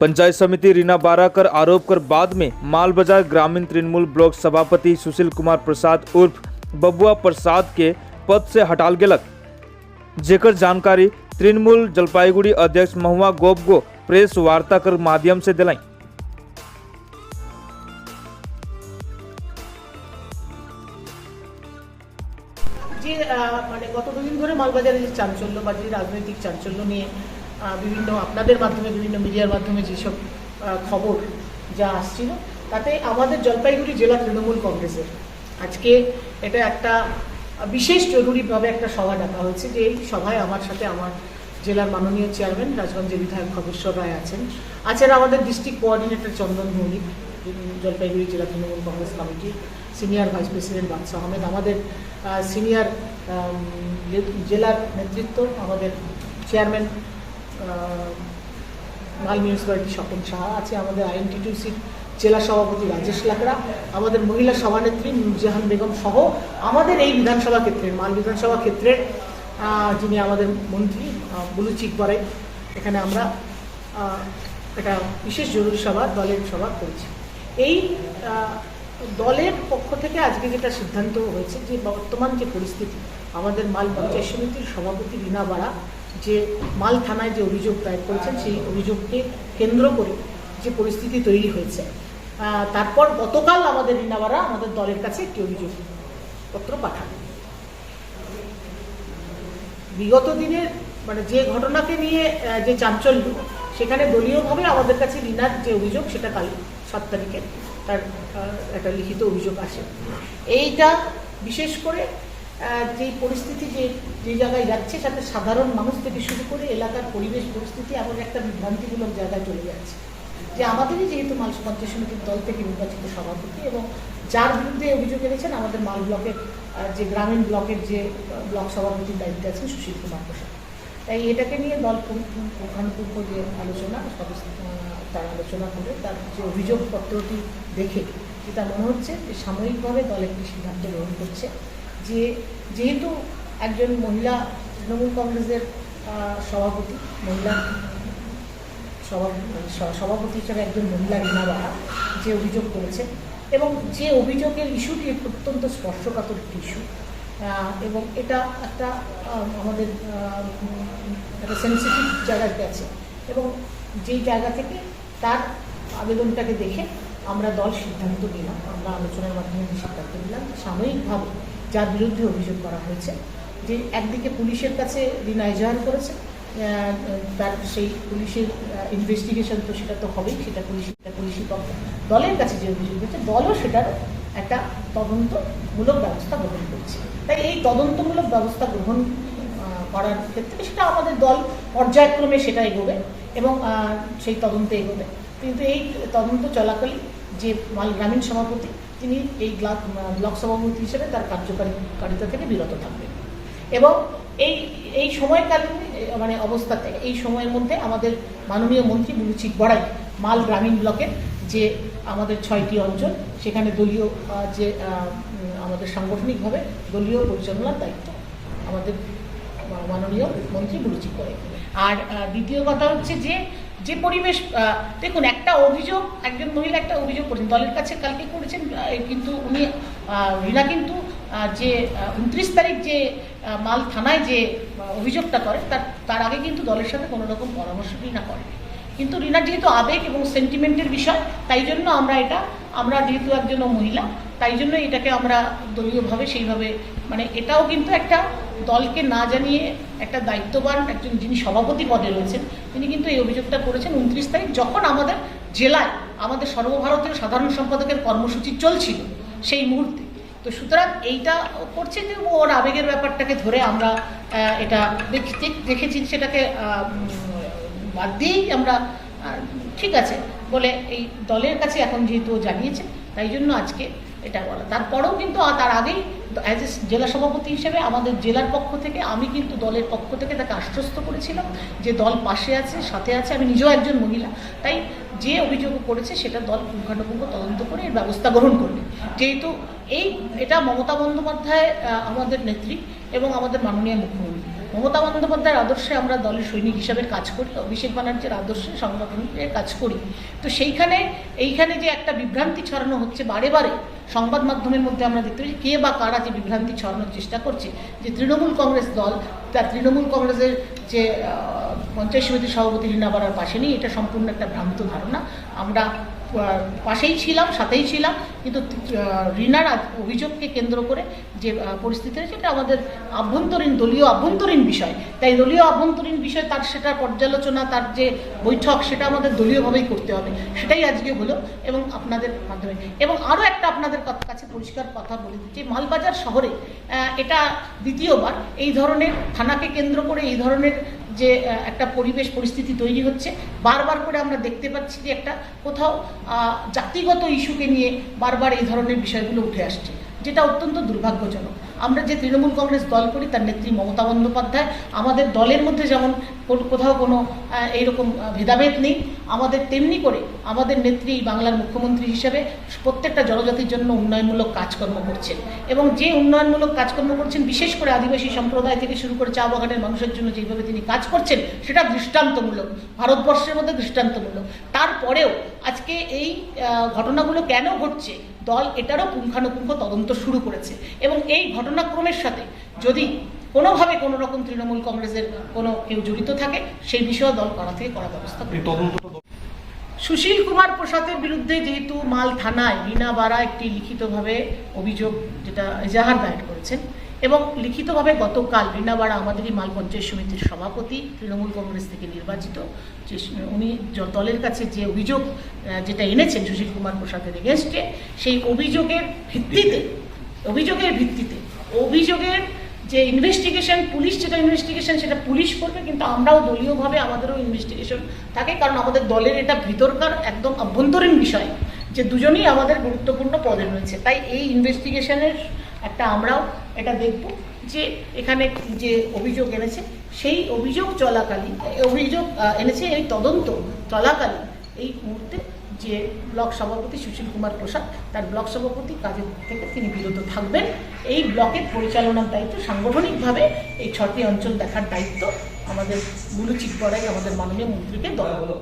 पंचायत समिति रीना बाराकर आरोप कर बाद में मालबाजार ग्रामीण तृणमूल ब्लॉक सभापति सुशील कुमार प्रसाद उर्फ बबुआ प्रसाद के पद से हटाल गेलक, जेकर जानकारी तृणमूल जलपाईगुड़ी अध्यक्ष महुआ गोपगो प्रेस वार्ता कर माध्यम से दिलाई। যে মানে গত দুদিন ধরে মালবাজারে যে চাঞ্চল্য বা যে রাজনৈতিক চাঞ্চল্য নিয়ে বিভিন্ন আপনাদের মাধ্যমে বিভিন্ন মিডিয়ার মাধ্যমে যেসব খবর যা আসছিল, তাতে আমাদের জলপাইগুড়ি জেলা তৃণমূল কংগ্রেসের আজকে এটা একটা বিশেষ জরুরিভাবে একটা সভা ডাকা হয়েছে। যে এই সভায় আমার সাথে আমার জেলার মাননীয় চেয়ারম্যান রাজগঞ্জের বিধায়ক খগেশ্বর রায় আছেন, আমাদের ডিস্ট্রিক্ট কোঅর্ডিনেটর চন্দন ভৌমিক, জলপাইগুড়ি জেলা তৃণমূল কংগ্রেস কমিটির সিনিয়র ভাইস প্রেসিডেন্ট বাদশা আহমেদ, আমাদের সিনিয়র জেলার নেতৃত্ব, আমাদের চেয়ারম্যান মাল মিউনিসিপ্যালিটি স্বপন সাহা আছে, আমাদের আইএনটিটিউসির জেলা সভাপতি রাজেশ লাকড়া, আমাদের মহিলা সভানেত্রী নুরজাহান বেগম সহ আমাদের এই বিধানসভা ক্ষেত্রের মাল বিধানসভা ক্ষেত্রের যিনি আমাদের মন্ত্রী বুলু চিকবরাই, এখানে আমরা একটা বিশেষ জরুরি সভা দলের সভা করেছি। এই দলের পক্ষ থেকে আজকে যেটা সিদ্ধান্ত হয়েছে যে বর্তমান যে পরিস্থিতি, আমাদের মাল পঞ্চায়েত সমিতির সভাপতি রিনা বারা যে মাল থানায় যে অভিযোগ দায়ের করেছেন, সেই অভিযোগকে কেন্দ্র করে যে পরিস্থিতি তৈরি হয়েছে, তারপর গতকাল আমাদের রিনা বারা আমাদের দলের কাছে একটি অভিযোগপত্র পাঠান। বিগত দিনের মানে যে ঘটনাকে নিয়ে যে চাঞ্চল্য, সেখানে দলীয়ভাবে আমাদের কাছে রিনার যে অভিযোগ সেটা কাল 7 তারিখে তার একটা লিখিত অভিযোগ আসে। এইটা বিশেষ করে যে পরিস্থিতি যে জায়গায় যাচ্ছে, সাথে সাধারণ মানুষ থেকে শুরু করে এলাকার পরিবেশ পরিস্থিতি এমন একটা বিভ্রান্তিমূলক জায়গায় চলে যাচ্ছে যে আমাদেরই যেহেতু মাল পঞ্চায়েত সমিতির দল থেকে নির্বাচিত সভাপতি এবং যার বিরুদ্ধে অভিযোগ এনেছেন আমাদের মাল ব্লকের যে গ্রামীণ ব্লকের যে ব্লক সভাপতির দায়িত্বে আছেন সুশীল কুমার প্রসাদ, তাই এটাকে নিয়ে দল পুঙ্খানুপুঙ্খ যে আলোচনা, তার আলোচনা করে তার যে অভিযোগপত্রটি দেখে যেটা মনে হচ্ছে যে সাময়িকভাবে দল একটি সিদ্ধান্ত গ্রহণ করছে যে যেহেতু একজন মহিলা তৃণমূল কংগ্রেসের সভাপতি, মহিলা সভাপতি হিসেবে একজন মহিলা রিনা বারা যে অভিযোগ করেছে এবং যে অভিযোগের ইস্যুটি অত্যন্ত স্পর্শকাতর একটি ইস্যু এবং এটা একটা আমাদের একটা সেন্সিটিভ জায়গায় গেছে এবং যেই জায়গা থেকে তার আবেদনটাকে দেখে আমরা দল সিদ্ধান্ত নিলাম, আমরা আলোচনার মাধ্যমে সিদ্ধান্ত নিলাম সাময়িকভাবে যার বিরুদ্ধে অভিযোগ করা হয়েছে, যে একদিকে পুলিশের কাছে রিনা এজাহার করেছে, তার সেই পুলিশের ইনভেস্টিগেশন তো সেটা তো হবেই, সেটা পুলিশি পক্ষ দলের কাছে যে অভিযোগ হয়েছে দলও সেটার একটা তদন্তমূলক ব্যবস্থা গ্রহণ করছে। তাই এই তদন্তমূলক ব্যবস্থা গ্রহণ করার ক্ষেত্রে সেটা আমাদের দল পর্যায়ক্রমে সেটা এগোবে এবং সেই তদন্তে এগোবে, কিন্তু এই তদন্ত চলাকালীন যে মাল গ্রামীণ সভাপতি তিনি এই ব্লক সভাপতি হিসেবে তার কার্যকারিতা থেকে বিরত থাকবেন এবং এই সময়কালীন মানে অবস্থাতে এই সময়ের মধ্যে আমাদের মাননীয় মন্ত্রী বুলু চিকবরাই মাল গ্রামীণ ব্লকের যে আমাদের 6টি অঞ্চল, সেখানে দলীয় যে আমাদের সাংগঠনিকভাবে দলীয় পরিচালনার দায়িত্ব আমাদের মাননীয় মন্ত্রী বুলু চিকবরাই। আর দ্বিতীয় কথা হচ্ছে যে পরিবেশ, দেখুন একটা অভিযোগ, একজন মহিলা একটা অভিযোগ করেছেন দলের কাছে কালকে করেছেন, কিন্তু উনি রিনা কিন্তু যে 29 তারিখ যে মাল থানায় যে অভিযোগটা করে তার আগে কিন্তু দলের সাথে কোনো রকম পরামর্শ রিনা করে, কিন্তু রিনার যেহেতু আবেগ এবং সেন্টিমেন্টের বিষয়, তাই জন্য আমরা যেহেতু একজন মহিলা, তাই জন্য এটাকে আমরা দলীয়ভাবে সেইভাবে মানে এটাও কিন্তু একটা দলকে না জানিয়ে একটা দায়িত্ববান একজন যিনি সভাপতি পদে রয়েছেন তিনি কিন্তু এই অভিযোগটা করেছেন 29 তারিখ, যখন আমাদের জেলায় আমাদের সর্বভারতীয় সাধারণ সম্পাদকের কর্মসূচি চলছিল সেই মুহূর্তে। তো সুতরাং এইটা করছে যে ওর আবেগের ব্যাপারটাকে ধরে আমরা এটা দেখেছি, সেটাকে বাদ দিয়েই আমরা ঠিক আছে বলে এই দলের কাছে এখন যেহেতু জানিয়েছে তাই জন্য আজকে এটা বলা। তারপরেও কিন্তু তার আগেই অ্যাজ এ জেলা সভাপতি হিসেবে আমাদের জেলার পক্ষ থেকে আমি কিন্তু দলের পক্ষ থেকে তাকে আশ্বস্ত করেছিলাম যে দল পাশে আছে, সাথে আছে, আমি নিজেও একজন মহিলা, তাই যে অভিযোগ করেছে সেটা দল পুঙ্খানুপুঙ্খ তদন্ত করে এর ব্যবস্থা গ্রহণ করবে। যেহেতু এটা মমতা বন্দ্যোপাধ্যায় আমাদের নেত্রী এবং আমাদের মাননীয় মুখ্যমন্ত্রী, মমতা বন্দ্যোপাধ্যায়ের আদর্শে আমরা দলের সৈনিক হিসাবে কাজ করি, অভিষেক ব্যানার্জির আদর্শে সংগঠনের কাজ করি। তো এইখানে যে একটা বিভ্রান্তি ছড়ানো হচ্ছে বারে বারে সংবাদ মাধ্যমের মধ্যে আমরা দেখতে পাচ্ছি, কে বা কারা যে বিভ্রান্তি ছড়ানোর চেষ্টা করছে যে তৃণমূল কংগ্রেস দল তার তৃণমূল কংগ্রেসের যে পঞ্চায়েত সমিতির সভাপতি রীনা বারার পাশে নেই, এটা সম্পূর্ণ একটা ভ্রান্ত ধারণা। আমরা পাশেই ছিলাম, সাথেই ছিলাম, কিন্তু রীনার অভিযোগকে কেন্দ্র করে যে পরিস্থিতি হয়েছে এটা আমাদের দলীয় আভ্যন্তরীণ বিষয়। তাই দলীয় আভ্যন্তরীণ বিষয় তার সেটা পর্যালোচনা, তার যে বৈঠক সেটা আমাদের দলীয়ভাবেই করতে হবে। সেটাই আজকে হলো এবং আপনাদের মাধ্যমে। এবং আরও একটা আপনাদের কাছে পরিষ্কার কথা বলে দিচ্ছি, মালবাজার শহরে এটা দ্বিতীয়বার এই ধরনের থানাকে কেন্দ্র করে এই ধরনের যে একটা পরিস্থিতি তৈরি হচ্ছে। বারবার করে আমরা দেখতে পাচ্ছি যে একটা কোথাও জাতিগত ইস্যুকে নিয়ে বারবার এই ধরনের বিষয়গুলো উঠে আসছে, যেটা অত্যন্ত দুর্ভাগ্যজনক। আমরা যে তৃণমূল কংগ্রেস দল করি তার নেত্রী মমতা বন্দ্যোপাধ্যায়, আমাদের দলের মধ্যে যেমন কোথাও কোনো এইরকম ভেদাভেদ নেই, আমাদের তেমনি করে আমাদের নেত্রী বাংলার মুখ্যমন্ত্রী হিসেবে প্রত্যেকটা জনজাতির জন্য উন্নয়নমূলক কাজকর্ম করছেন এবং যে উন্নয়নমূলক কাজকর্ম করছেন বিশেষ করে আদিবাসী সম্প্রদায় থেকে শুরু করে চা বাগানের মানুষের জন্য যেভাবে তিনি কাজ করছেন সেটা দৃষ্টান্তমূলক, ভারতবর্ষের মধ্যে দৃষ্টান্তমূলক। তারপরেও আজকে এই ঘটনাগুলো কেন ঘটছে দল এটারও পুঙ্খানুপুঙ্খ তদন্ত শুরু করেছে এবং এই ঘটনাক্রমের সাথে যদি কোনোভাবে কোনো রকম তৃণমূল কংগ্রেসের কোনো কেউ জড়িত থাকে সেই বিষয়ে দল করা থেকে করা ব্যবস্থা করবে। সুশীল কুমার প্রসাদের বিরুদ্ধে যেহেতু মাল থানায় রীনা বারা একটি লিখিতভাবে অভিযোগ যেটা এজাহার দায়ের করেছেন এবং লিখিতভাবে গতকাল রীনা বারা আমাদেরই মাল পঞ্চায়েত সমিতির সভাপতি, তৃণমূল কংগ্রেস থেকে নির্বাচিত, যে উনি দলের কাছে যে অভিযোগ যেটা এনেছেন সুশীল কুমার প্রসাদের এগেনস্টে, সেই অভিযোগের ভিত্তিতে যে ইনভেস্টিগেশন পুলিশ যেটা ইনভেস্টিগেশন সেটা পুলিশ করবে, কিন্তু আমরাও দলীয়ভাবে আমাদেরও ইনভেস্টিগেশন থাকে, কারণ আমাদের দলের এটা ভিতরকার একদম আভ্যন্তরীণ বিষয় যে দুজনেই আমাদের গুরুত্বপূর্ণ পদে রয়েছে। তাই এই ইনভেস্টিগেশনের আমরাও এটা দেখব যে এখানে যে অভিযোগ এনেছে সেই অভিযোগ এনেছে এই তদন্ত চলাকালীন এই মুহূর্তে যে ব্লক সভাপতি সুশীল কুমার প্রসাদ তার ব্লক সভাপতি কাজের থেকে তিনি বিরত থাকবেন। এই ব্লকের পরিচালনার দায়িত্ব সাংগঠনিকভাবে এই 6টি অঞ্চল দেখার দায়িত্ব আমাদের বুলু চিকবড়াই আমাদের মাননীয় মন্ত্রীকে দেওয়া হলো।